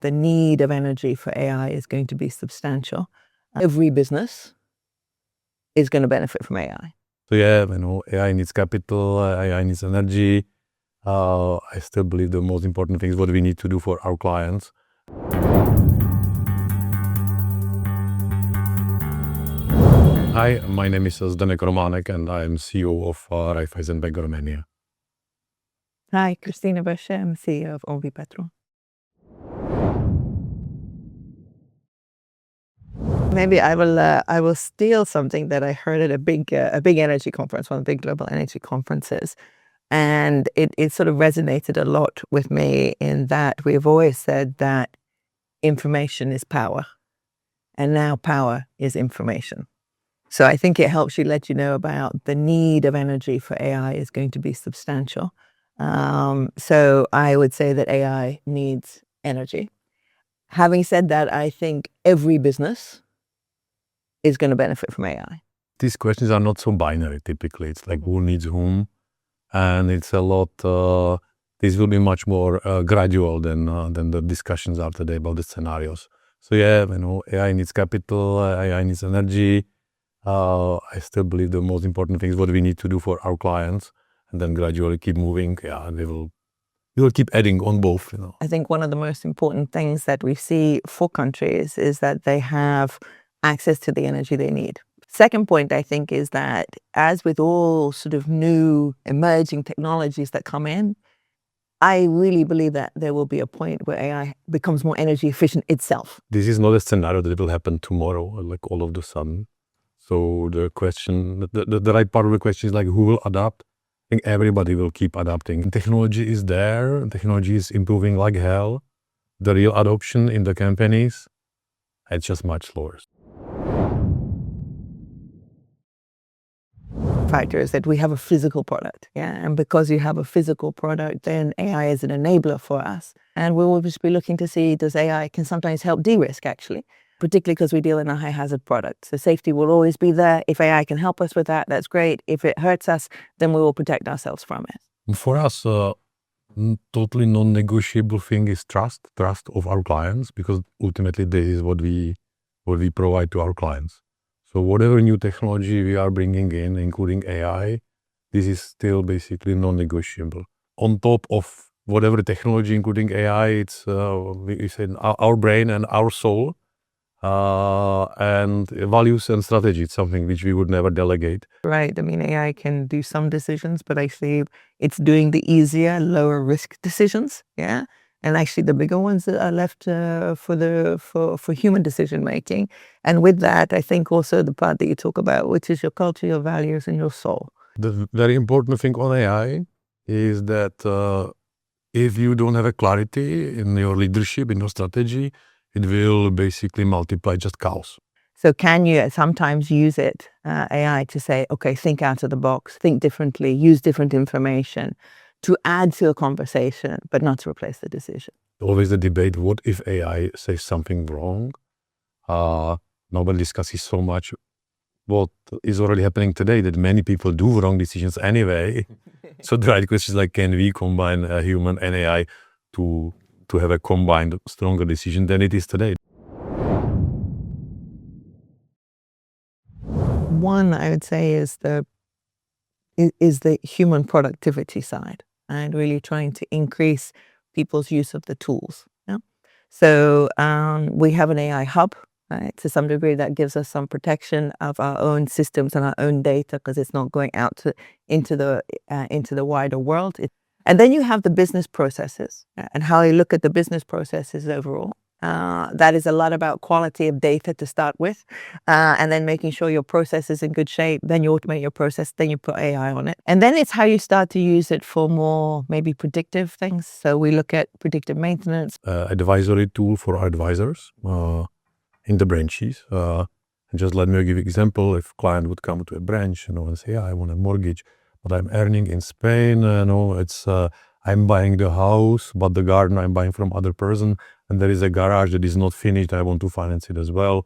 the need of energy for AI is going to be substantial. Every business is going to benefit from AI. So yeah, AI needs capital, AI needs energy. I still believe the most important thing is what we need to do for our clients. Hi, my name is Zdenek Romanek and I am CEO of Raiffeisen Bank Romania. Hi, Christina Bășe, I'm CEO of OMV Petrom. Maybe I will steal something that I heard at a big energy conference, one of the big global energy conferences. And it sort of resonated a lot with me in that we've always said that information is power. And now power is information. So I think it helps you let you know about the need of energy for AI is going to be substantial. So I would say that AI needs energy. Having said that, I think every business is going to benefit from AI. These questions are not so binary typically. It's like who needs whom. And it's a lot, this will be much more gradual than the discussions are today about the scenarios. So yeah, AI needs capital, AI needs energy. I still believe the most important thing is what we need to do for our clients and then gradually keep moving. Yeah, and we will keep adding on both. I think one of the most important things that we see for countries is that they have access to the energy they need. Second point, I think, is that as with all sort of new emerging technologies that come in, I really believe that there will be a point where AI becomes more energy efficient itself. This is not a scenario that will happen tomorrow, like all of a sudden. So the question, the right part of the question is like who will adapt? I think everybody will keep adapting. Technology is there. Technology is improving like hell. The real adoption in the companies, it's just much slower. Factor is that we have a physical product, and because you have a physical product, then AI is an enabler for us, and we will just be looking to see does AI can sometimes help de-risk actually, particularly because we deal in a high hazard product. So safety will always be there. If AI can help us with that, that's great. If it hurts us, then we will protect ourselves from it. For us, totally non-negotiable thing is trust of our clients, because ultimately this is what we provide to our clients. So whatever new technology we are bringing in, including AI, this is still basically non-negotiable. On top of whatever technology, including AI, it's we said our brain and our soul, and values and strategy. It's something which we would never delegate. Right. I mean, AI can do some decisions, but actually it's doing the easier, lower risk decisions. Yeah. And actually the bigger ones that are left for human decision making. And with that, I think also the part that you talk about, which is your culture, your values, and your soul. The very important thing on AI is that if you don't have a clarity in your leadership, in your strategy, it will basically multiply just chaos. So can you sometimes use it, AI, to say, okay, think out of the box, think differently, use different information to add to a conversation, but not to replace the decision? Always the debate, what if AI says something wrong? Nobody discusses so much what is already happening today, that many people do wrong decisions anyway. So the right question is like, can we combine a human and AI to have a combined stronger decision than it is today? One, I would say, is the human productivity side, and really trying to increase people's use of the tools. Yeah? So we have an AI hub, right? To some degree that gives us some protection of our own systems and our own data, because it's not going out into the wider world. And then you have the business processes and how you look at the business processes overall. That is a lot about quality of data to start with, and then making sure your process is in good shape. Then you automate your process, then you put AI on it. And then it's how you start to use it for more maybe predictive things. So we look at predictive maintenance. Advisory tool for our advisors in the branches. And just let me give you an example. If a client would come to a branch, and say, yeah, I want a mortgage, but I'm earning in Spain, it's I'm buying the house, but the garden I'm buying from other person, and there is a garage that is not finished, I want to finance it as well.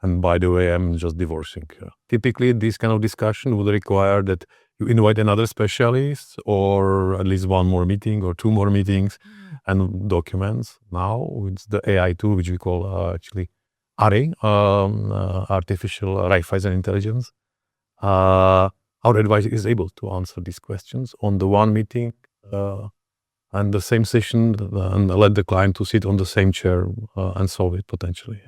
And by the way, I'm just divorcing. Typically, this kind of discussion would require that you invite another specialist, or at least one more meeting or two more meetings, and documents. Now it's the AI tool, which we call actually ARI, artificial Raiffeisen intelligence. Our advisor is able to answer these questions on the one meeting and the same session, and let the client to sit on the same chair and solve it potentially.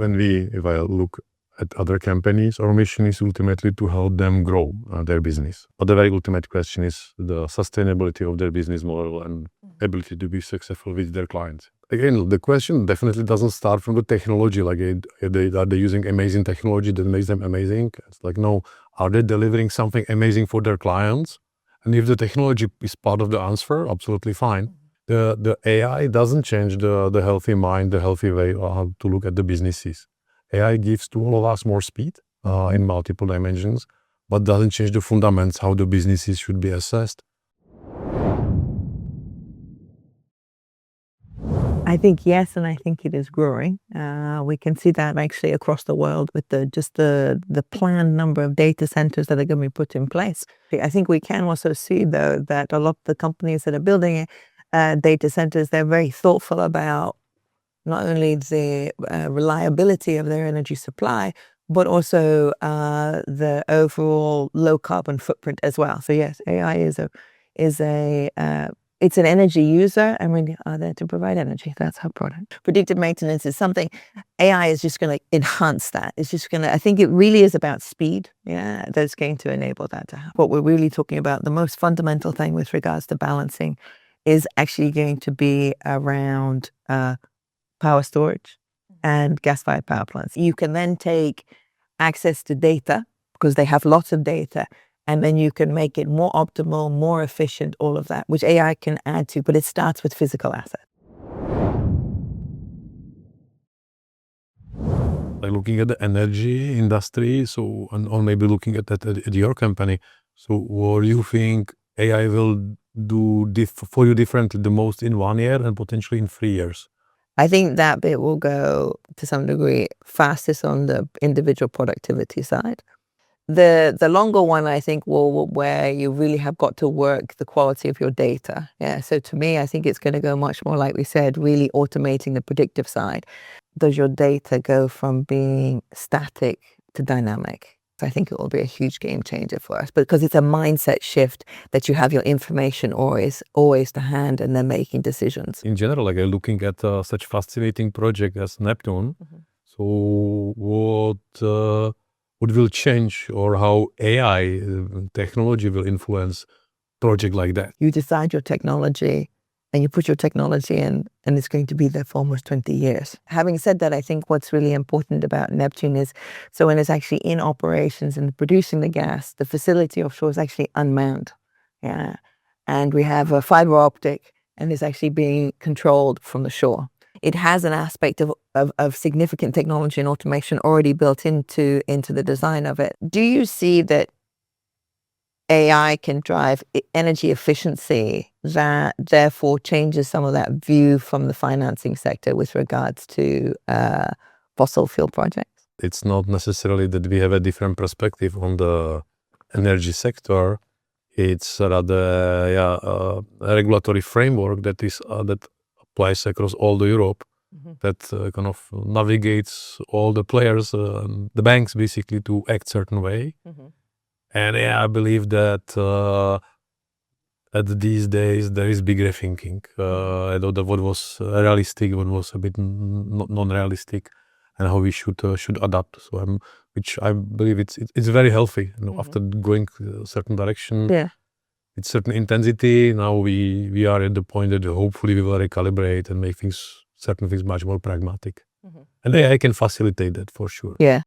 If I look at other companies, our mission is ultimately to help them grow their business. But the very ultimate question is the sustainability of their business model and ability to be successful with their clients. Again, the question definitely doesn't start from the technology, like are they using amazing technology that makes them amazing? It's like, no, are they delivering something amazing for their clients? And if the technology is part of the answer, absolutely fine. The AI doesn't change the healthy mind, the healthy way to look at the businesses. AI gives to all of us more speed in multiple dimensions, but doesn't change the fundamentals, how the businesses should be assessed. I think yes, and I think it is growing. We can see that actually across the world with the planned number of data centers that are going to be put in place. I think we can also see, though, that a lot of the companies that are building data centers, they're very thoughtful about not only the reliability of their energy supply, but also the overall low carbon footprint as well. So yes, AI it's an energy user, and we are there to provide energy. That's our product. Predictive maintenance is something, AI is just going to enhance that. It's just going to, I think it really is about speed. Yeah, that's going to enable that to happen. What we're really talking about, the most fundamental thing with regards to balancing, is actually going to be around power storage and gas-fired power plants. You can then take access to data, because they have lots of data, and then you can make it more optimal, more efficient, all of that, which AI can add to, but it starts with physical assets. Like looking at the energy industry, or maybe looking at your company, so what do you think AI will do for you differently the most in 1 year and potentially in 3 years? I think that bit will go, to some degree, fastest on the individual productivity side. The longer one, I think, will where you really have got to work the quality of your data. Yeah. So to me, I think it's going to go much more, like we said, really automating the predictive side. Does your data go from being static to dynamic? I think it will be a huge game changer for us, because it's a mindset shift that you have your information always to hand, and then making decisions. In general, like looking at such fascinating project as Neptune, so what will change, or how AI technology will influence project like that? You decide your technology and you put your technology in, and it's going to be there for almost 20 years. Having said that, I think what's really important about Neptune is, so when it's actually in operations and producing the gas, the facility offshore is actually unmanned. Yeah. And we have a fiber optic, and it's actually being controlled from the shore. It has an aspect of significant technology and automation already built into the design of it. Do you see that AI can drive energy efficiency that therefore changes some of that view from the financing sector with regards to fossil fuel projects? It's not necessarily that we have a different perspective on the energy sector. It's rather a regulatory framework that applies across all the Europe, that kind of navigates all the players, the banks basically, to act certain way. And I believe that at these days there is bigger thinking. What was realistic, what was a bit non-realistic, and how we should adapt. So which I believe it's very healthy. After going a certain direction, with certain intensity, now we are at the point that hopefully we will recalibrate and make certain things much more pragmatic. And AI can facilitate that for sure. Yeah.